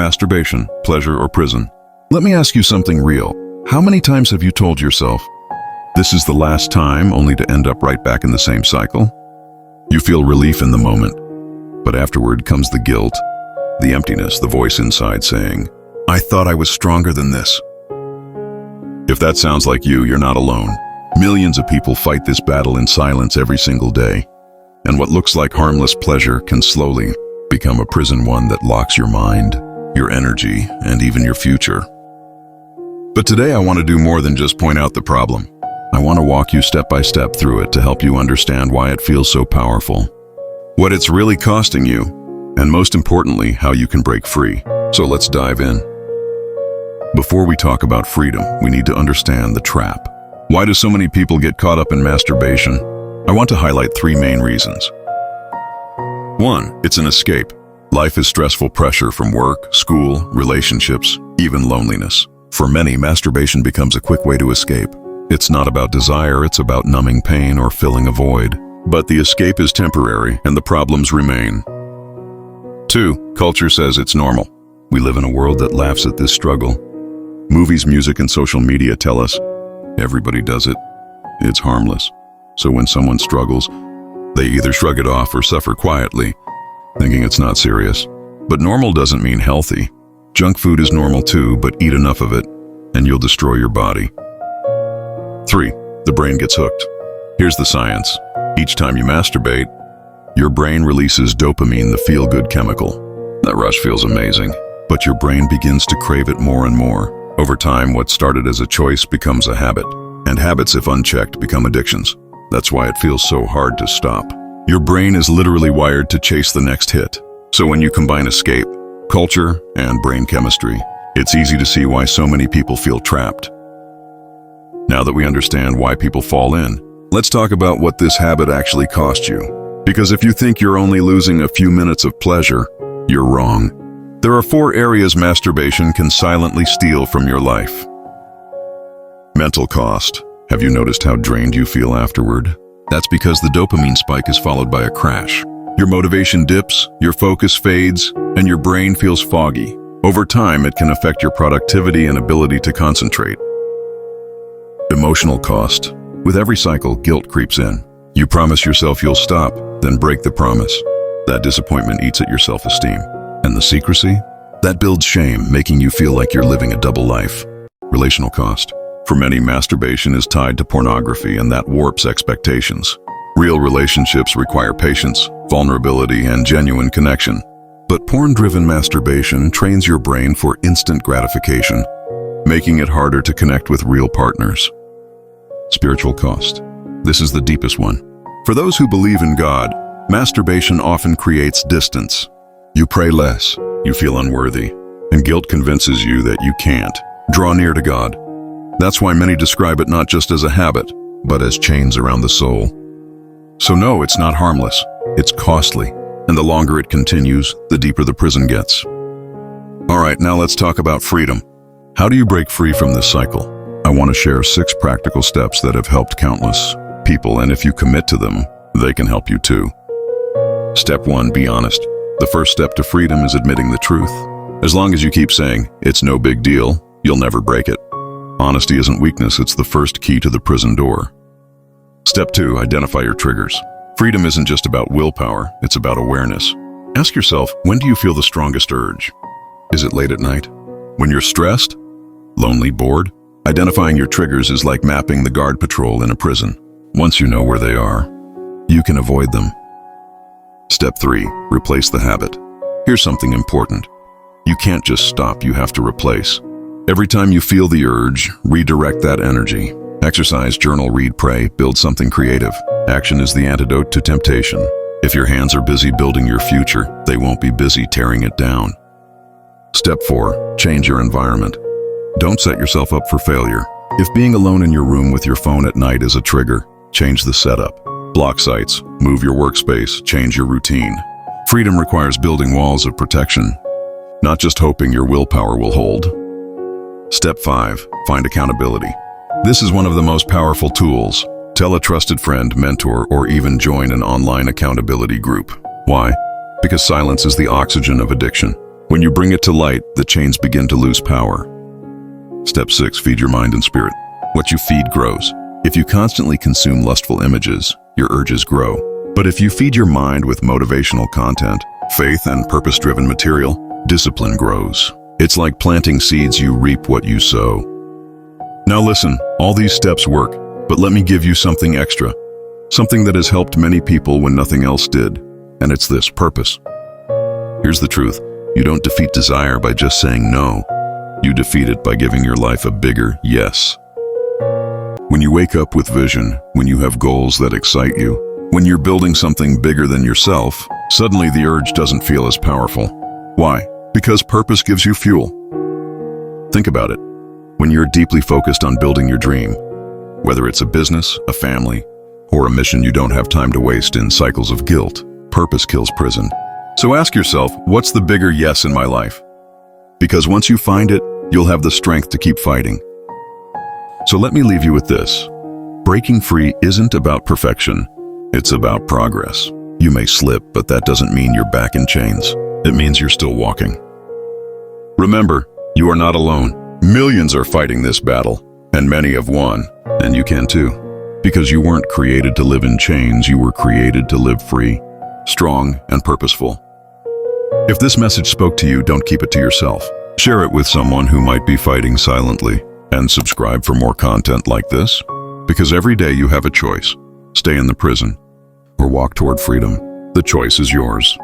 Masturbation, pleasure, or prison? Let me ask you something real. How many times have you told yourself, this is the last time, only to end up right back in the same cycle? You feel relief in the moment, but afterward comes the guilt, the emptiness, the voice inside saying, I thought I was stronger than this. If that sounds like you, you're not alone. Millions of people fight this battle in silence every single day. And what looks like harmless pleasure can slowly become a prison, one that locks your mind, your energy, and even your future. But today I want to do more than just point out the problem. I want to walk you step by step through it to help you understand why it feels so powerful, what it's really costing you, and most importantly, how you can break free. So let's dive in. Before we talk about freedom, we need to understand the trap. Why do so many people get caught up in masturbation? I want to highlight three main reasons. 1. It's an escape. Life is stressful, pressure from work, school, relationships, even loneliness. For many, masturbation becomes a quick way to escape. It's not about desire, it's about numbing pain or filling a void. But the escape is temporary and the problems remain. 2. Culture says it's normal. We live in a world that laughs at this struggle. Movies, music, and social media tell us everybody does it. It's harmless. So when someone struggles, they either shrug it off or suffer quietly, thinking it's not serious. But normal doesn't mean healthy. Junk food is normal too, but eat enough of it, and you'll destroy your body. 3. The brain gets hooked. Here's the science. Each time you masturbate, your brain releases dopamine, the feel-good chemical. That rush feels amazing, but your brain begins to crave it more and more. Over time, what started as a choice becomes a habit, and habits, if unchecked, become addictions. That's why it feels so hard to stop. Your brain is literally wired to chase the next hit. So when you combine escape, culture, and brain chemistry, it's easy to see why so many people feel trapped. Now that we understand why people fall in, let's talk about what this habit actually costs you. Because if you think you're only losing a few minutes of pleasure, you're wrong. There are 4 areas masturbation can silently steal from your life. Mental cost. Have you noticed how drained you feel afterward? That's because the dopamine spike is followed by a crash. Your motivation dips, your focus fades, and your brain feels foggy. Over time, it can affect your productivity and ability to concentrate. Emotional cost. With every cycle, guilt creeps in. You promise yourself you'll stop, then break the promise. That disappointment eats at your self-esteem. And the secrecy? That builds shame, making you feel like you're living a double life. Relational cost. For many, masturbation is tied to pornography, and that warps expectations. Real relationships require patience, vulnerability, and genuine connection. But porn-driven masturbation trains your brain for instant gratification, making it harder to connect with real partners. Spiritual cost. This is the deepest one. For those who believe in God, masturbation often creates distance. You pray less, you feel unworthy, and guilt convinces you that you can't draw near to God. That's why many describe it not just as a habit, but as chains around the soul. So no, it's not harmless. It's costly, and the longer it continues, the deeper the prison gets. All right, now let's talk about freedom. How do you break free from this cycle? I want to share 6 practical steps that have helped countless people, and if you commit to them, they can help you too. Step 1, be honest. The first step to freedom is admitting the truth. As long as you keep saying, it's no big deal, you'll never break it. Honesty isn't weakness, it's the first key to the prison door. Step 2, identify your triggers. Freedom isn't just about willpower, it's about awareness. Ask yourself, when do you feel the strongest urge? Is it late at night? When you're stressed? Lonely, bored? Identifying your triggers is like mapping the guard patrol in a prison. Once you know where they are, you can avoid them. Step 3, replace the habit. Here's something important. You can't just stop, you have to replace. Every time you feel the urge, redirect that energy. Exercise, journal, read, pray, build something creative. Action is the antidote to temptation. If your hands are busy building your future, they won't be busy tearing it down. Step 4, change your environment. Don't set yourself up for failure. If being alone in your room with your phone at night is a trigger, change the setup. Block sites, move your workspace, change your routine. Freedom requires building walls of protection, not just hoping your willpower will hold. Step 5, find accountability. This is one of the most powerful tools. Tell a trusted friend, mentor, or even join an online accountability group. Why? Because silence is the oxygen of addiction. When you bring it to light, the chains begin to lose power. Step 6. Feed your mind and spirit. What you feed grows. If you constantly consume lustful images, your urges grow. But if you feed your mind with motivational content, faith and purpose-driven material, discipline grows. It's like planting seeds, you reap what you sow. Now listen, all these steps work, but let me give you something extra. Something that has helped many people when nothing else did. And it's this: purpose. Here's the truth. You don't defeat desire by just saying no. You defeat it by giving your life a bigger yes. When you wake up with vision, when you have goals that excite you, when you're building something bigger than yourself, suddenly the urge doesn't feel as powerful. Why? Because purpose gives you fuel. Think about it. When you're deeply focused on building your dream, whether it's a business, a family, or a mission you don't have time to waste in cycles of guilt, purpose kills prison. So ask yourself, what's the bigger yes in my life? Because once you find it, you'll have the strength to keep fighting. So let me leave you with this. Breaking free isn't about perfection. It's about progress. You may slip, but that doesn't mean you're back in chains. It means you're still walking. Remember, you are not alone. Millions are fighting this battle, and many have won, and you can too. Because you weren't created to live in chains, you were created to live free, strong, and purposeful. If this message spoke to you, don't keep it to yourself. Share it with someone who might be fighting silently, and subscribe for more content like this, because every day you have a choice. Stay in the prison or walk toward freedom. The choice is yours.